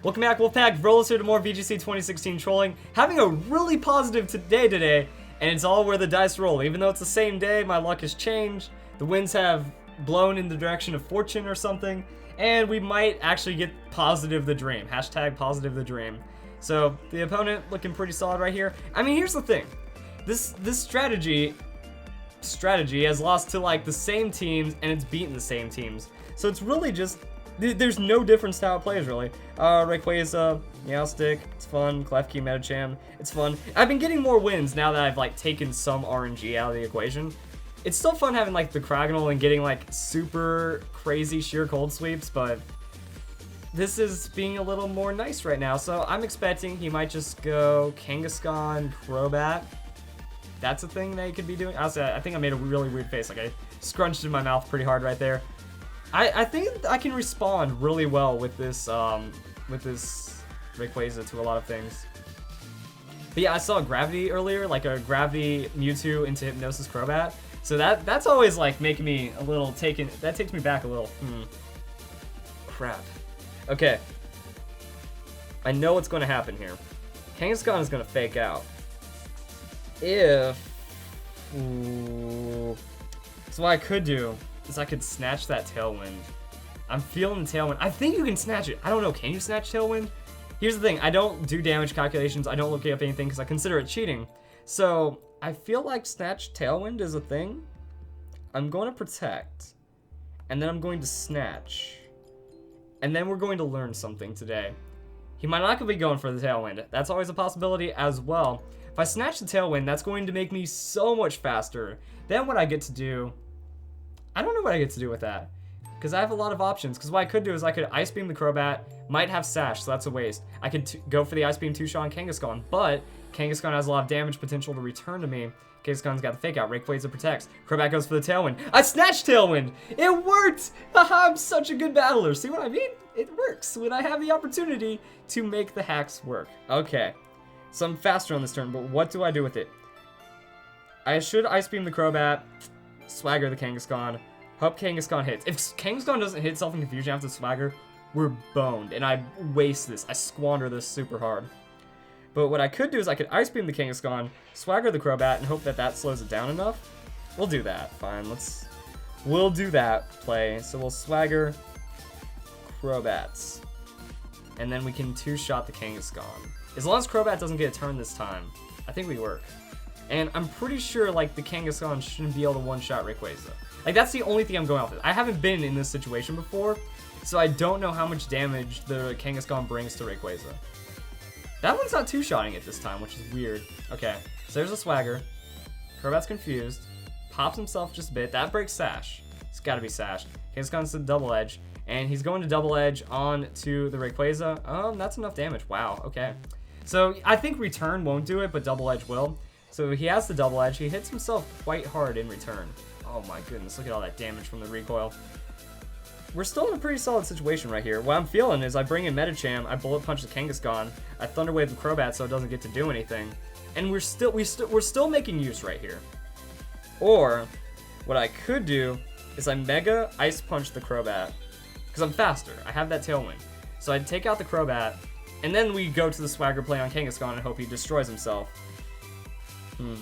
Welcome back, Wolfpack. Roll us here to more VGC 2016 trolling. Having a really positive day today, and it's all where the dice roll. Even though it's the same day, my luck has changed. The winds have blown in the direction of fortune or something, and we might actually get positive the dream. Hashtag positive the dream. So the opponent looking pretty solid right here. I mean, here's the thing. This strategy has lost to like the same teams, and it's beaten the same teams. So it's really just, there's no difference to how it plays, really. Rayquaza, Meowstic, it's fun. Klefki, Medicham, it's fun. I've been getting more wins now that I've like taken some RNG out of the equation. It's still fun having like the Cragonal and getting like super crazy sheer cold sweeps, but this is being a little more nice right now. So I'm expecting he might just go Kangaskhan, Crobat. That's a thing that he could be doing. Honestly, I think I made a really weird face. Like I scrunched in my mouth pretty hard right there. I think I can respond really well with this Rayquaza to a lot of things. But yeah, I saw a Gravity earlier, like a Gravity Mewtwo into Hypnosis Crobat. So that's always like making me a little taken. That takes me back a little. Crap. Okay. I know what's going to happen here. Kangaskhan is going to fake out. So what I could do is I could snatch that Tailwind. I'm feeling the Tailwind. I think you can snatch it. I don't know. Can you snatch Tailwind? Here's the thing. I don't do damage calculations. I don't look up anything because I consider it cheating. So I feel like snatch Tailwind is a thing. I'm going to protect. And then I'm going to snatch. And then we're going to learn something today. He might not be going for the Tailwind. That's always a possibility as well. If I snatch the Tailwind, that's going to make me so much faster. Then what I get to do, I don't know what I get to do with that, because I have a lot of options. Because what I could do is I could Ice Beam the Crobat, might have Sash, so that's a waste. I could go for the Ice Beam 2-shot on Kangaskhan, but Kangaskhan has a lot of damage potential to return to me. Kangaskhan's got the Fake Out, Rayquaza protects. Crobat goes for the Tailwind. I snatched Tailwind! It worked! Haha, I'm such a good battler. See what I mean? It works when I have the opportunity to make the hacks work. Okay, so I'm faster on this turn, but what do I do with it? I should Ice Beam the Crobat, Swagger the Kangaskhan, hope Kangaskhan hits. If Kangaskhan doesn't hit Self and Confusion after Swagger, we're boned, and I waste this. I squander this super hard. But what I could do is I could Ice Beam the Kangaskhan, Swagger the Crobat, and hope that that slows it down enough. We'll do that. Fine, we'll do that play. So we'll Swagger Crobats, and then we can 2-shot the Kangaskhan. As long as Crobat doesn't get a turn this time, I think we work. And I'm pretty sure like the Kangaskhan shouldn't be able to 1-shot Rayquaza. Like that's the only thing I'm going off of. I haven't been in this situation before, so I don't know how much damage the Kangaskhan brings to Rayquaza. That one's not 2-shotting it this time, which is weird. Okay, so there's a Swagger. Crobat's confused. Pops himself just a bit. That breaks Sash. It's gotta be Sash. Kangaskhan's a Double Edge. And he's going to Double Edge on to the Rayquaza. That's enough damage. Wow, okay. So I think Return won't do it, but Double Edge will. So he has the Double Edge. He hits himself quite hard in return. Oh my goodness, look at all that damage from the recoil. We're still in a pretty solid situation right here. What I'm feeling is I bring in Medicham, I Bullet Punch the Kangaskhan, I Thunder Wave the Crobat so it doesn't get to do anything. And we're still making use right here. Or what I could do is I Mega Ice Punch the Crobat. Because I'm faster. I have that Tailwind. So I'd take out the Crobat, and then we go to the Swagger play on Kangaskhan and hope he destroys himself. I'm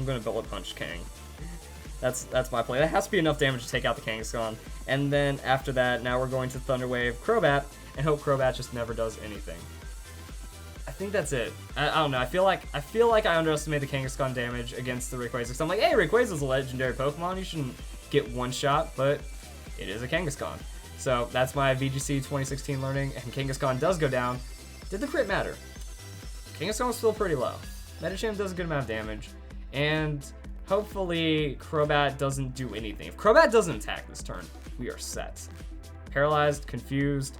gonna Bullet Punch Kang. That's my play. That has to be enough damage to take out the Kangaskhan. And then after that, now we're going to Thunder Wave Crobat and hope Crobat just never does anything. I think that's it. I don't know. I feel like I underestimate the Kangaskhan damage against the Rayquaza. Because I'm like, hey, Rayquaza's a legendary Pokemon. You shouldn't get 1-shot, but it is a Kangaskhan. So that's my VGC 2016 learning, and Kangaskhan does go down. Did the crit matter? Kangaskhan was still pretty low. Medicham does a good amount of damage, and hopefully Crobat doesn't do anything. If Crobat doesn't attack this turn, we are set. Paralyzed, confused,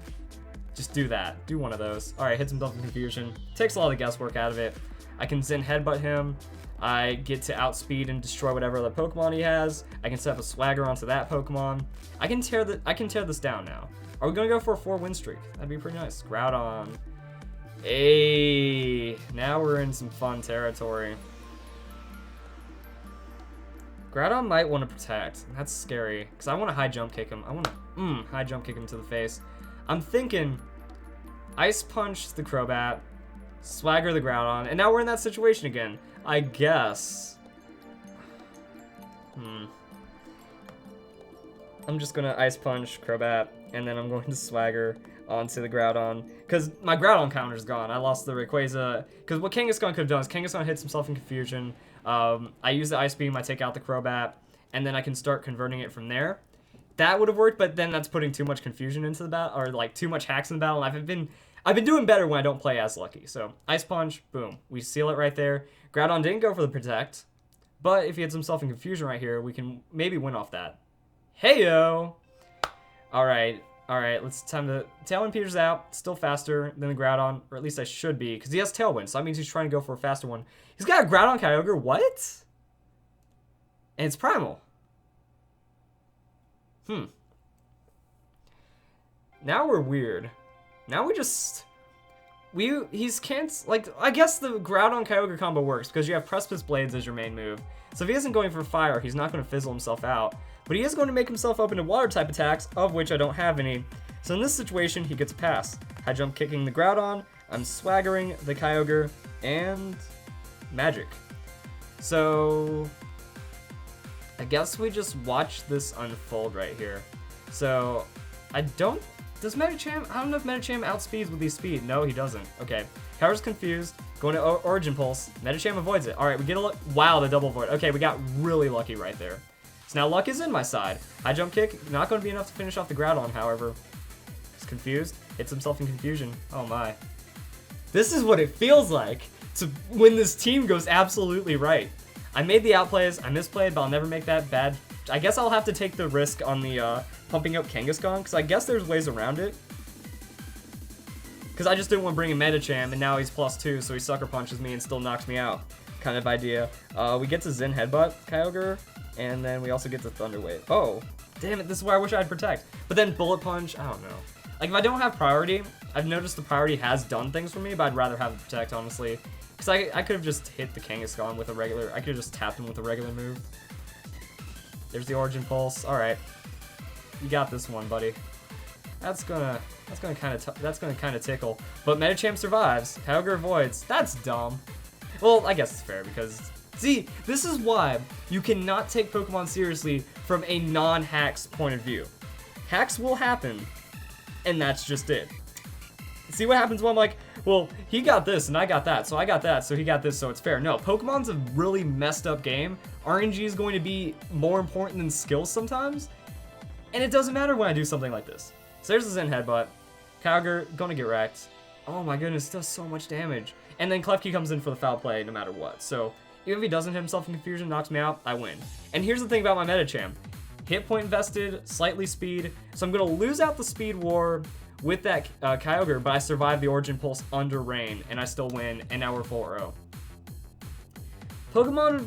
just do that. Do one of those. Alright, hits himself in confusion. Takes a lot of the guesswork out of it. I can Zen Headbutt him. I get to outspeed and destroy whatever other Pokemon he has. I can set up a Swagger onto that Pokemon. I can tear this down now. Are we gonna go for a 4-win streak? That'd be pretty nice. Groudon. Hey, now we're in some fun territory. Groudon might want to protect. That's scary, because I want to high jump kick him. I want to high jump kick him to the face. I'm thinking Ice Punch the Crobat, Swagger the Groudon, and now we're in that situation again. I guess. I'm just gonna Ice Punch Crobat, and then I'm going to Swagger onto the Groudon, because my Groudon counter's gone. I lost the Rayquaza, because what Kangaskhan could have done is Kangaskhan hits himself in confusion. I use the Ice Beam, I take out the Crobat, and then I can start converting it from there. That would have worked, but then that's putting too much confusion into the battle, or like too much hacks in the battle, and I've been doing better when I don't play as lucky. So Ice Punch, boom, we seal it right there. Groudon didn't go for the Protect, but if he hits himself in confusion right here, we can maybe win off that. Heyo! Alright, let's time to... Tailwind peters out, still faster than the Groudon, or at least I should be, because he has Tailwind, so that means he's trying to go for a faster one. He's got a Groudon Kyogre, what? And it's Primal. Now we're weird. Now we just... He's can't... Like, I guess the Groudon Kyogre combo works, because you have Precipice Blades as your main move. So if he isn't going for fire, he's not going to fizzle himself out. But he is going to make himself up into water-type attacks, of which I don't have any. So in this situation, he gets a pass. High Jump kicking the Groudon, I'm swaggering the Kyogre, and magic. So I guess we just watch this unfold right here. So I don't... Does Medicham... I don't know if Medicham outspeeds with his speed. No, he doesn't. Okay. Power's confused. Going to Origin Pulse. Medicham avoids it. Alright, we get a look. Wow, the double void. Okay, we got really lucky right there. So now luck is in my side. High Jump Kick, not going to be enough to finish off the Groudon, however. He's confused. Hits himself in confusion. Oh my. This is what it feels like to when this team goes absolutely right. I made the outplays. I misplayed, but I'll never make that bad. I guess I'll have to take the risk on the pumping up Kangaskhan, because I guess there's ways around it. Because I just didn't want to bring in Medicham, and now he's +2, so he Sucker Punches me and still knocks me out. Kind of idea. We get to Zen Headbutt Kyogre, and then we also get to Thunder Wave. Oh, damn it, this is where I wish I had Protect. But then Bullet Punch, I don't know. Like, if I don't have Priority, I've noticed the Priority has done things for me, but I'd rather have the Protect, honestly. Because I could have just hit the Kangaskhan with a regular... I could have just tapped him with a regular move. There's the Origin Pulse. Alright. You got this one, buddy. That's gonna kind of tickle. But Medicham survives. Kyogre avoids. That's dumb. Well, I guess it's fair because... See, this is why you cannot take Pokemon seriously from a non-hacks point of view. Hacks will happen, and that's just it. See what happens when I'm like, well, he got this and I got that, so I got that, so he got this, so it's fair. No, Pokemon's a really messed up game. RNG is going to be more important than skills sometimes, and it doesn't matter when I do something like this. So there's the Zen Headbutt. Kyogre, gonna get wrecked. Oh my goodness, does so much damage. And then Klefki comes in for the foul play no matter what. So even if he doesn't hit himself in confusion, knocks me out, I win. And here's the thing about my Medicham. Hit point invested, slightly speed. So I'm gonna lose out the speed war with that Kyogre, but I survive the Origin Pulse under rain, and I still win, and now we're 4-0. Pokemon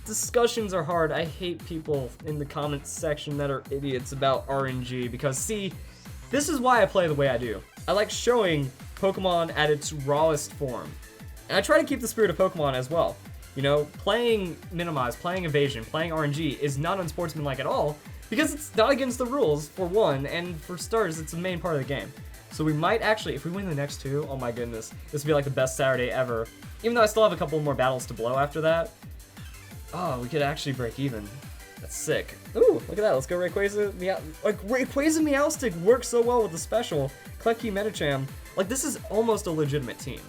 discussions are hard. I hate people in the comments section that are idiots about RNG, because see, this is why I play the way I do. I like showing Pokemon at its rawest form. And I try to keep the spirit of Pokemon as well. You know, playing Minimize, playing Evasion, playing RNG is not unsportsmanlike at all, because it's not against the rules, for one, and for starters, it's the main part of the game. So we might actually, if we win the next two, oh my goodness, this would be like the best Saturday ever. Even though I still have a couple more battles to blow after that. Oh, we could actually break even. That's sick. Ooh, look at that, let's go Rayquaza. Like, Rayquaza Meowstic works so well with the special. Klefki Medicham. Like, this is almost a legitimate team.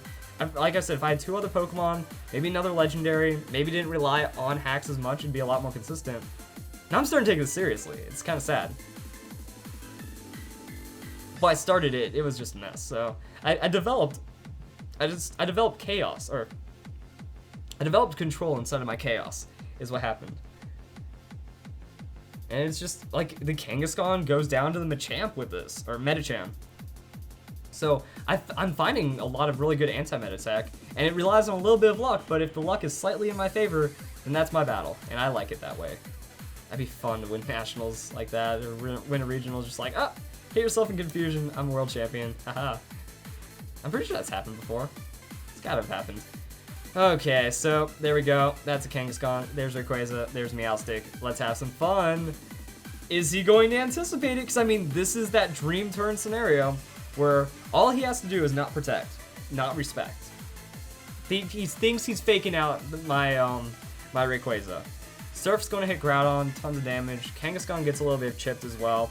Like I said, if I had two other Pokemon, maybe another Legendary, maybe didn't rely on hacks as much, it'd be a lot more consistent. Now I'm starting to take this seriously. It's kind of sad. Well, I started it. It was just a mess. So I developed chaos, or I developed control inside of my chaos, is what happened. And it's just like the Kangaskhan goes down to the Machamp with this, or Medicham. So I'm finding a lot of really good anti-meta tech, and it relies on a little bit of luck. But if the luck is slightly in my favor, then that's my battle, and I like it that way. That'd be fun to win nationals like that, or win a regional just like, ah, hit yourself in confusion, I'm world champion, haha. I'm pretty sure that's happened before. It's gotta have happened. Okay, so there we go. That's a Kangaskhan. There's Rayquaza. There's Meowstic. Let's have some fun. Is he going to anticipate it? Because, I mean, this is that dream turn scenario where all he has to do is not protect, not respect. He thinks he's faking out my my Rayquaza. Surf's going to hit Groudon, tons of damage. Kangaskhan gets a little bit of chipped as well,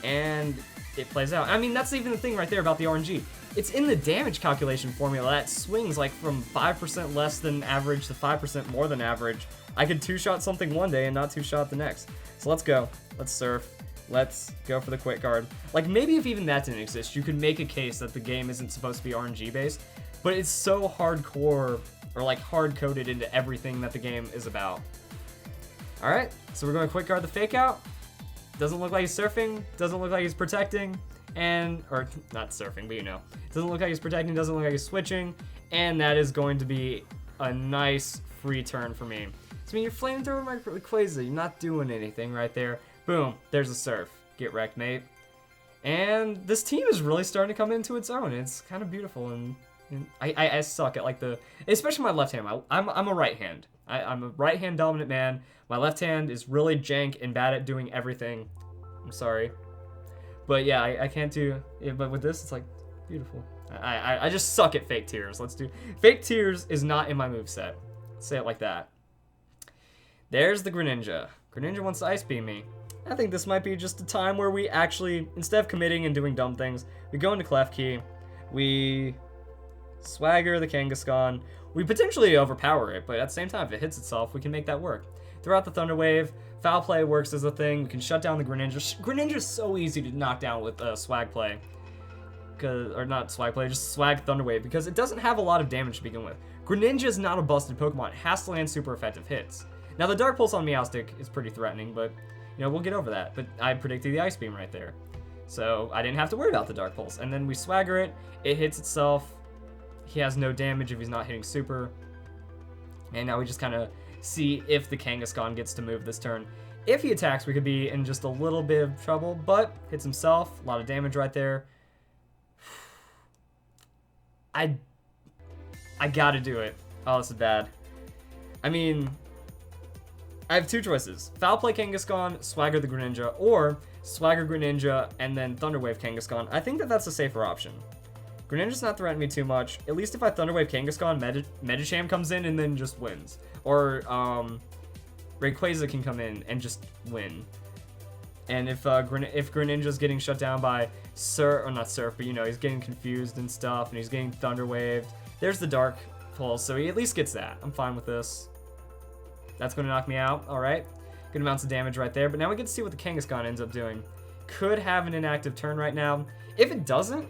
and it plays out. I mean, that's even the thing right there about the RNG. It's in the damage calculation formula that swings like from 5% less than average to 5% more than average. I could two-shot something one day and not two-shot the next. So let's go. Let's surf. Let's go for the quick guard. Like, maybe if even that didn't exist, you could make a case that the game isn't supposed to be RNG based, but it's so hardcore, or like hard-coded into everything that the game is about. Alright, so we're going to quick guard the fake out. Doesn't look like he's surfing, doesn't look like he's protecting, and, or not surfing, but you know. Doesn't look like he's protecting, doesn't look like he's switching, and that is going to be a nice free turn for me. So, I mean, you're flamethrower my Rayquaza, you're not doing anything right there. Boom, there's a surf. Get wrecked, mate. And this team is really starting to come into its own. It's kind of beautiful, and I suck at like especially my left hand. I'm a right hand. I'm a right hand dominant man. My left hand is really jank and bad at doing everything. I'm sorry. But yeah, I can't do it. But with this, it's like beautiful. I just suck at fake tears. Fake tears is not in my moveset. Say it like that. There's the Greninja. Greninja wants to Ice Beam me. I think this might be just a time where we actually, instead of committing and doing dumb things, we go into Clef Key, we swagger the Kangaskhan, we potentially overpower it, but at the same time, if it hits itself, we can make that work. Throughout the Thunder Wave, Foul Play works as a thing, we can shut down the Greninja. Greninja is so easy to knock down with Swag Play. Or not Swag Play, just Swag Thunder Wave, because it doesn't have a lot of damage to begin with. Greninja is not a busted Pokemon, it has to land super effective hits. Now the Dark Pulse on Meowstic is pretty threatening, but you know, we'll get over that. But I predicted the Ice Beam right there. So I didn't have to worry about the Dark Pulse. And then we swagger it, it hits itself. He has no damage if he's not hitting super. And now we just kind of see if the Kangaskhan gets to move this turn. If he attacks, we could be in just a little bit of trouble, but hits himself, a lot of damage right there. I gotta do it. Oh, this is bad. I mean, I have two choices. Foul Play Kangaskhan, Swagger the Greninja, or Swagger Greninja and then Thunder Wave Kangaskhan. I think that that's a safer option. Greninja's not threatening me too much. At least if I Thunder Wave Kangaskhan, Medicham comes in and then just wins. Or Rayquaza can come in and just win. And if Greninja's getting shut down by Surf, or not Surf, but you know, he's getting confused and stuff, and he's getting Thunder Waved, there's the Dark Pulse, so he at least gets that. I'm fine with this. That's going to knock me out. All right. Good amounts of damage right there. But now we get to see what the Kangaskhan ends up doing. Could have an inactive turn right now. If it doesn't,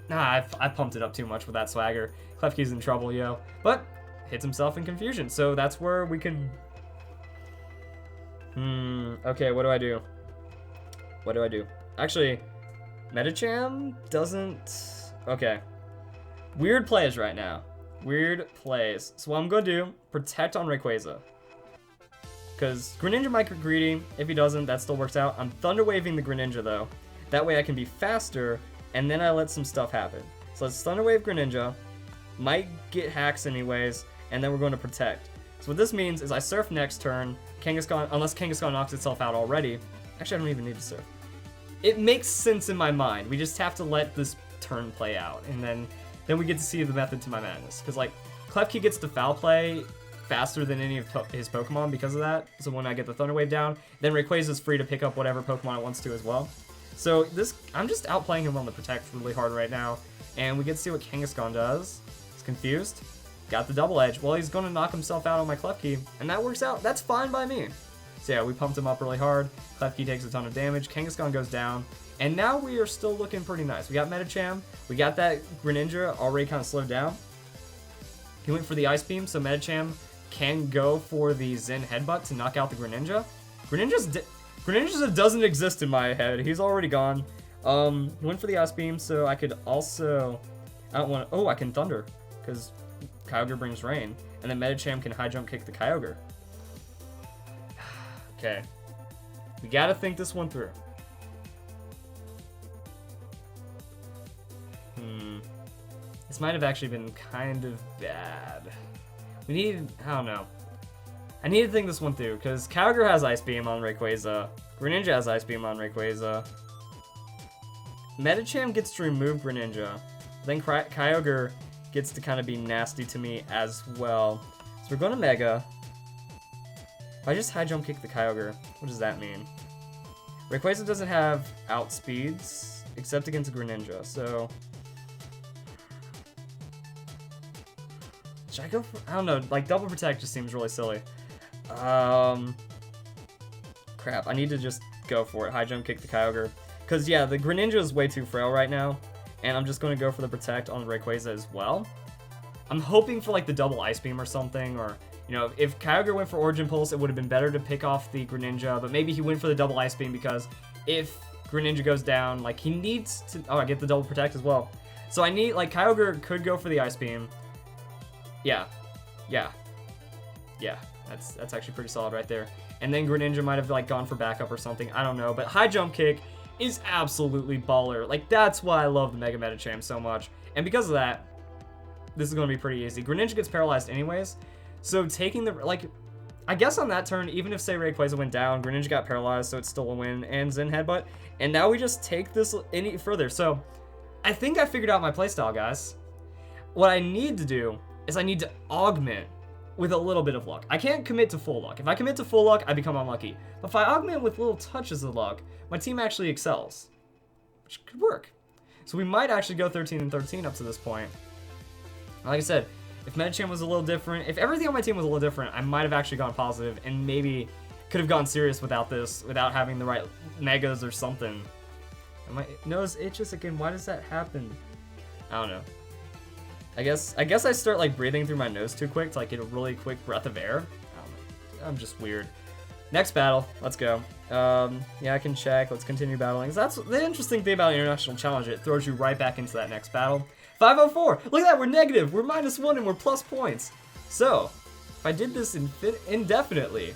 nah, I pumped it up too much with that swagger. Klefki's in trouble, yo. But hits himself in confusion. So that's where we can... Okay, what do I do? What do I do? Actually, Medicham doesn't... Okay. Weird plays right now. Weird plays. So what I'm going to do, protect on Rayquaza. Because Greninja might get greedy. If he doesn't, that still works out. I'm Thunder Waving the Greninja, though. That way I can be faster, and then I let some stuff happen. So let's Thunder Wave Greninja. Might get hacks anyways, and then we're going to protect. So what this means is I surf next turn. Kangaskhan, unless Kangaskhan knocks itself out already. Actually, I don't even need to surf. It makes sense in my mind. We just have to let this turn play out, and then we get to see the method to my madness. Because, like, Klefki gets to Foul Play faster than any of his Pokemon because of that. So when I get the Thunder Wave down, then Rayquaza is free to pick up whatever Pokemon it wants to as well. So I'm just outplaying him on the Protect really hard right now. And we get to see what Kangaskhan does. He's confused. Got the Double Edge. Well, he's going to knock himself out on my Klefki. And that works out. That's fine by me. So yeah, we pumped him up really hard. Klefki takes a ton of damage. Kangaskhan goes down. And now we are still looking pretty nice. We got Medicham. We got that Greninja already kind of slowed down. He went for the Ice Beam, so Medicham can go for the Zen Headbutt to knock out the Greninja. Greninja doesn't exist in my head. He's already gone. Went for the Ice Beam, so I could also... I don't want to... Oh, I can Thunder, because Kyogre brings Rain. And then Medicham can High Jump Kick the Kyogre. Okay. We gotta think this one through. This might have actually been kind of bad. We need... I don't know. I need to think this one through, because Kyogre has Ice Beam on Rayquaza. Greninja has Ice Beam on Rayquaza. Medicham gets to remove Greninja. Then Kyogre gets to kind of be nasty to me as well. So we're going to Mega. If I just high jump kick the Kyogre, what does that mean? Rayquaza doesn't have outspeeds, except against Greninja, so... Should I go for... I don't know, like, double protect just seems really silly. Crap, I need to just go for it. High jump kick the Kyogre. Because, yeah, the Greninja is way too frail right now, and I'm just going to go for the protect on Rayquaza as well. I'm hoping for, like, the double Ice Beam or something, or... You know, if Kyogre went for Origin Pulse, it would have been better to pick off the Greninja, but maybe he went for the double Ice Beam because if Greninja goes down, like, he needs to... Oh, I get the double protect as well. So I need, like, Kyogre could go for the Ice Beam. Yeah. That's actually pretty solid right there. And then Greninja might have, like, gone for backup or something. I don't know, but high jump kick is absolutely baller. Like, that's why I love the Mega Medicham so much. And because of that, this is going to be pretty easy. Greninja gets paralyzed anyways. So taking the, like, I guess on that turn, even if, say, Rayquaza went down, Greninja got paralyzed, so it's still a win, and Zen Headbutt. And now we just take this any further. So I think I figured out my playstyle, guys. What I need to do is I need to augment with a little bit of luck. I can't commit to full luck. If I commit to full luck, I become unlucky. But if I augment with little touches of luck, my team actually excels, which could work. So we might actually go 13 and 13 up to this point. Like I said, if Medicham was a little different, if everything on my team was a little different, I might have actually gone positive and maybe could have gone serious without this, without having the right megas or something. My nose itches again. Why does that happen? I don't know. I guess I start, like, breathing through my nose too quick to, like, get a really quick breath of air. I don't know. I'm just weird. Next battle. Let's go. Yeah, I can check. Let's continue battling. So that's the interesting thing about International Challenge. It throws you right back into that next battle. 504. Look at that. We're negative. We're -1 and we're plus points. So, if I did this indefinitely,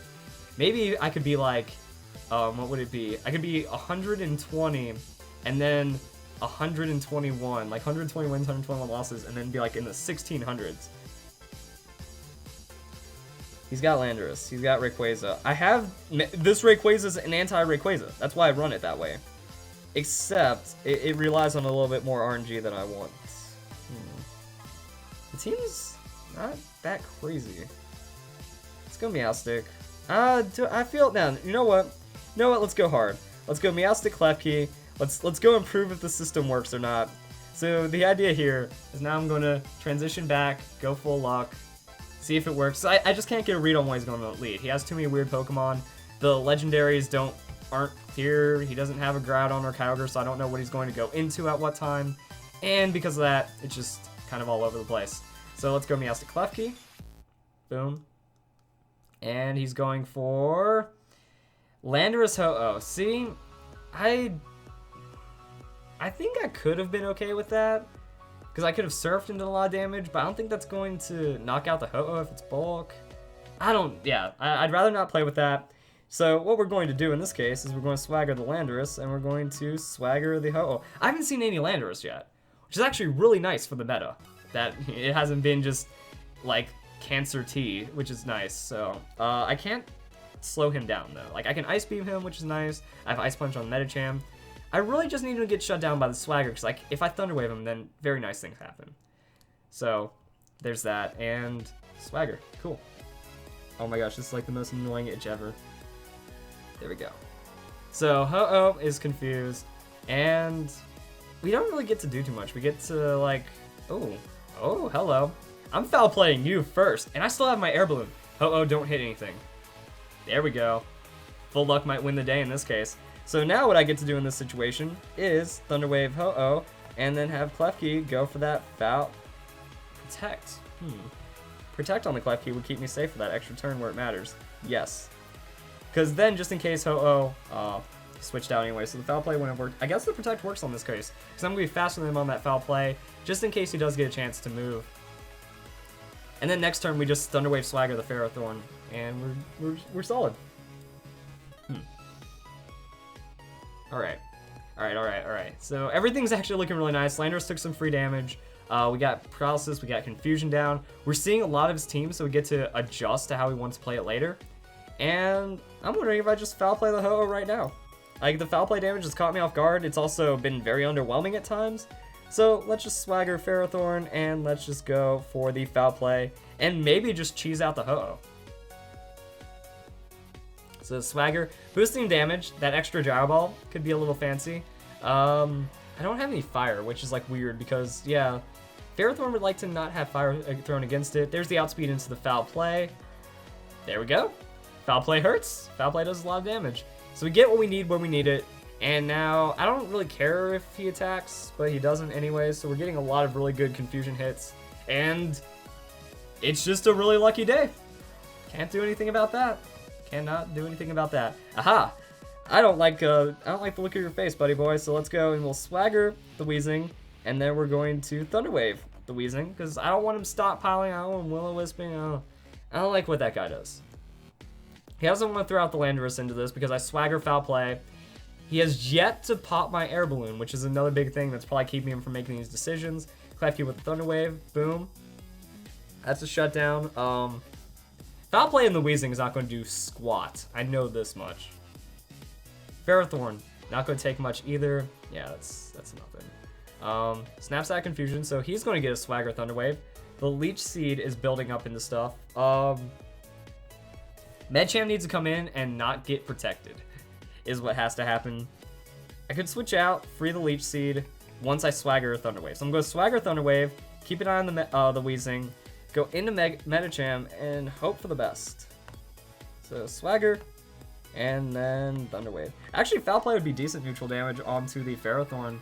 maybe I could be like, what would it be? I could be 120 and then 121, like 120 wins, 121 losses, and then be like in the 1600s. He's got Landorus. He's got Rayquaza. I have... This Rayquaza is an anti-Rayquaza. That's why I run it that way. Except, it relies on a little bit more RNG than I want. The team's not that crazy. Let's go Meowstic. I feel... Now, you know what? Let's go hard. Let's go Meowstic, Klefki. Let's go and prove if the system works or not. So the idea here is now I'm going to transition back, go full luck, see if it works. So I just can't get a read on what he's going to lead. He has too many weird Pokemon. The legendaries aren't here. He doesn't have a Groudon or Kyogre, so I don't know what he's going to go into at what time. And because of that, it's just kind of all over the place. So let's go Meowstic, Klefki. Boom. And he's going for Landorus, Ho-Oh. See, I think I could have been okay with that, because I could have surfed into a lot of damage, but I don't think that's going to knock out the Ho-Oh if it's bulk. I'd rather not play with that. So what we're going to do in this case is we're going to swagger the Landorus, and we're going to swagger the Ho-Oh. I haven't seen any Landorus yet, which is actually really nice for the meta, that it hasn't been just, like, Cancer T, which is nice. So, I can't slow him down, though. Like, I can Ice Beam him, which is nice. I have Ice Punch on Medicham. I really just need him to get shut down by the Swagger, because, like, if I Thunder Wave him, then very nice things happen. So, there's that, and Swagger. Cool. Oh my gosh, this is, like, the most annoying itch ever. There we go. So, Ho-Oh is confused, and we don't really get to do too much. We get to, like, oh, hello. I'm foul playing you first, and I still have my Air Balloon. Ho-Oh, don't hit anything. There we go. Full luck might win the day in this case. So now what I get to do in this situation is Thunder Wave Ho-Oh, and then have Klefki go for that foul protect. Protect on the Klefki would keep me safe for that extra turn where it matters. Yes. Because then, just in case Ho-Oh switched out anyway, so the foul play wouldn't work. I guess the protect works on this case, because I'm going to be faster than him on that foul play, just in case he does get a chance to move. And then next turn, we just Thunder Wave Swagger the Ferrothorn, and we're solid. Alright. So everything's actually looking really nice. Landorus took some free damage. We got Paralysis, we got Confusion down. We're seeing a lot of his team, so we get to adjust to how he wants to play it later. And I'm wondering if I just foul play the Ho-Oh right now. Like, the foul play damage has caught me off guard. It's also been very underwhelming at times. So let's just swagger Ferrothorn, and let's just go for the foul play, and maybe just cheese out the Ho-Oh. So swagger, boosting damage, that extra Gyro Ball could be a little fancy. I don't have any fire, which is like weird because, yeah, Ferrothorn would like to not have fire thrown against it. There's the outspeed into the foul play. There we go. Foul play hurts. Foul play does a lot of damage. So we get what we need when we need it. And now, I don't really care if he attacks, but he doesn't anyway, so we're getting a lot of really good confusion hits. And it's just a really lucky day. Can't do anything about that. Cannot do anything about that. Aha! I don't like the look of your face, buddy boy, so let's go and we'll swagger the Weezing, and then we're going to Thunder Wave the Weezing, because I don't want him stockpiling, I don't want him Will-O-Wisping, I don't like what that guy does. He doesn't want to throw out the Landorus into this because I swagger foul play. He has yet to pop my air balloon, which is another big thing that's probably keeping him from making these decisions. Klefki with the Thunder Wave, boom. That's a shutdown. Foul play in the Weezing is not going to do squat. I know this much. Ferrothorn, not going to take much either. Yeah, that's nothing. Snaps out Confusion, so he's going to get a swagger Thunder Wave. The Leech Seed is building up into stuff. Medicham needs to come in and not get protected, is what has to happen. I could switch out, free the Leech Seed once I swagger Thunder Wave. So I'm going to swagger Thunder Wave, keep an eye on the Weezing, go into Medicham, and hope for the best. So swagger, and then Thunder Wave. Actually, foul play would be decent neutral damage onto the Ferrothorn.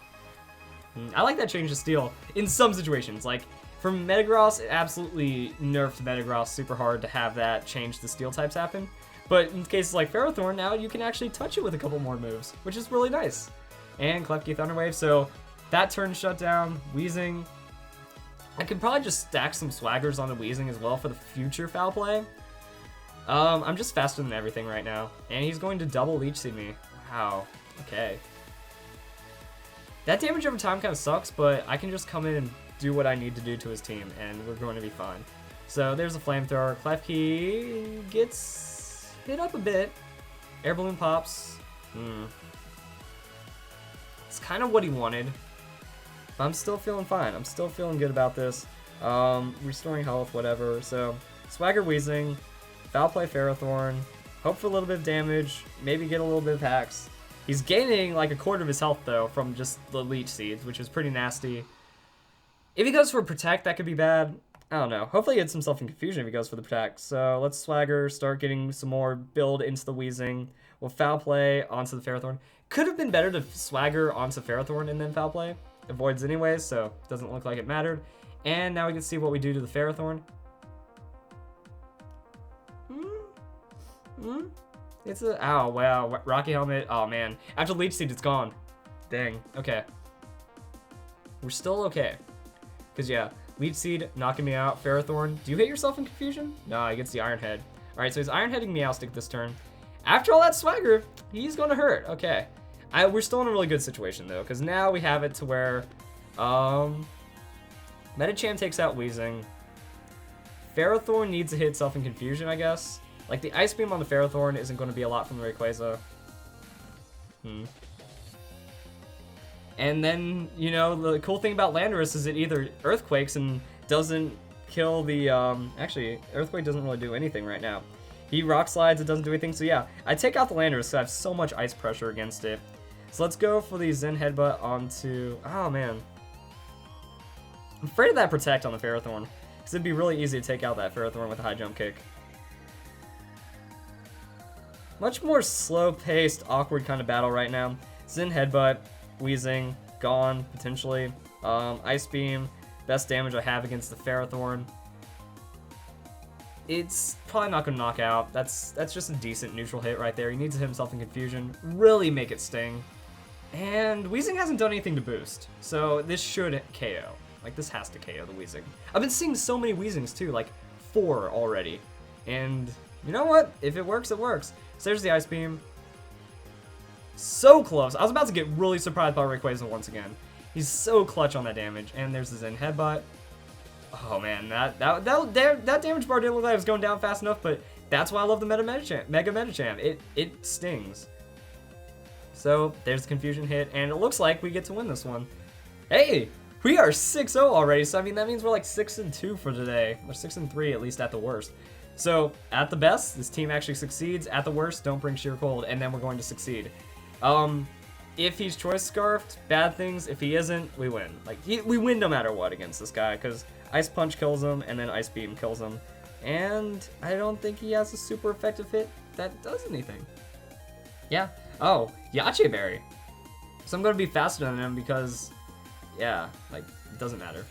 I like that change to Steel in some situations. Like, for Metagross, it absolutely nerfed Metagross super hard to have that change the Steel types happen. But in cases like Ferrothorn, now you can actually touch it with a couple more moves, which is really nice. And Klefki Thunder Wave, so that turn shut down. Weezing. I could probably just stack some swaggers on the Weezing as well for the future foul play. I'm just faster than everything right now. And he's going to double Leech Seed me. Wow. Okay. That damage over time kind of sucks, but I can just come in and do what I need to do to his team, and we're going to be fine. So there's a Flamethrower. Klefki gets hit up a bit. Air Balloon pops. It's kind of what he wanted. But I'm still feeling fine. I'm still feeling good about this. Restoring health, whatever. So, swagger Weezing. Foul play Ferrothorn. Hope for a little bit of damage. Maybe get a little bit of hacks. He's gaining like a quarter of his health, though, from just the Leech Seeds, which is pretty nasty. If he goes for Protect, that could be bad. I don't know. Hopefully he gets himself in Confusion if he goes for the Protect. So let's swagger, start getting some more build into the Weezing. We'll foul play onto the Ferrothorn. Could have been better to swagger onto Ferrothorn and then foul play. Avoids anyways, so it doesn't look like it mattered. And now we can see what we do to the Ferrothorn. It's a... Oh, wow. Rocky Helmet. Oh, man. After Leech Seed, it's gone. Dang. Okay. We're still okay. Because, yeah, Leech Seed knocking me out. Ferrothorn. Do you hit yourself in Confusion? No, he gets the Iron Head. Alright, so he's Iron Heading Meowstic this turn. After all that swagger, he's going to hurt. Okay. We're still in a really good situation, though, because now we have it to where Medicham takes out Weezing. Ferrothorn needs to hit itself in Confusion, I guess. Like, the Ice Beam on the Ferrothorn isn't going to be a lot from the Rayquaza. And then, you know, the cool thing about Landorus is it either Earthquakes and doesn't kill the... Actually, Earthquake doesn't really do anything right now. He Rock Slides, it doesn't do anything. So, yeah, I take out the Landorus because I have so much ice pressure against it. So let's go for the Zen Headbutt onto... Oh, man. I'm afraid of that Protect on the Ferrothorn, because it'd be really easy to take out that Ferrothorn with a high jump kick. Much more slow-paced, awkward kind of battle right now. Zen Headbutt, Weezing, gone, potentially. Ice Beam, best damage I have against the Ferrothorn. It's probably not going to knock out. That's just a decent neutral hit right there. He needs to hit himself in Confusion, really make it sting. And Weezing hasn't done anything to boost, so this should KO. Like, this has to KO the Weezing. I've been seeing so many Weezings, too, like 4 already. And you know what? If it works, it works. So there's the Ice Beam. So close. I was about to get really surprised by Rayquaza once again. He's so clutch on that damage. And there's the Zen Headbutt. Oh man, that damage bar didn't look like it was going down fast enough, but that's why I love the Mega Medicham. It stings. So there's the confusion hit, and it looks like we get to win this one. Hey, we are 6-0 already, so I mean that means we're like 6-2 for today. We're 6-3 at least at the worst. So at the best, this team actually succeeds. At the worst, don't bring Sheer Cold, and then we're going to succeed. If he's Choice Scarfed, bad things. If he isn't, we win. Like we win no matter what against this guy, because Ice Punch kills him, and then Ice Beam kills him. And I don't think he has a super effective hit that does anything. Yeah. Oh, Yache Berry. So I'm going to be faster than him because, yeah, like, it doesn't matter.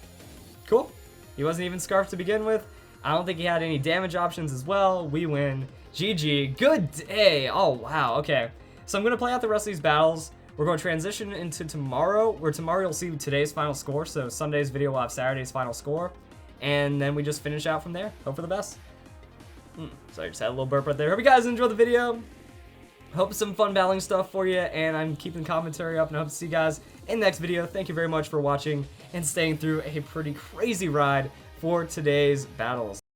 Cool. He wasn't even Scarfed to begin with. I don't think he had any damage options as well. We win. GG. Good day. Oh, wow. Okay. So I'm going to play out the rest of these battles. We're going to transition into tomorrow, where tomorrow you'll see today's final score. So Sunday's video will have Saturday's final score. And then we just finish out from there. Hope for the best. Sorry, I just had a little burp right there. Hope you guys enjoyed the video. Hope some fun battling stuff for you. And I'm keeping commentary up. And I hope to see you guys in the next video. Thank you very much for watching and staying through a pretty crazy ride for today's battles.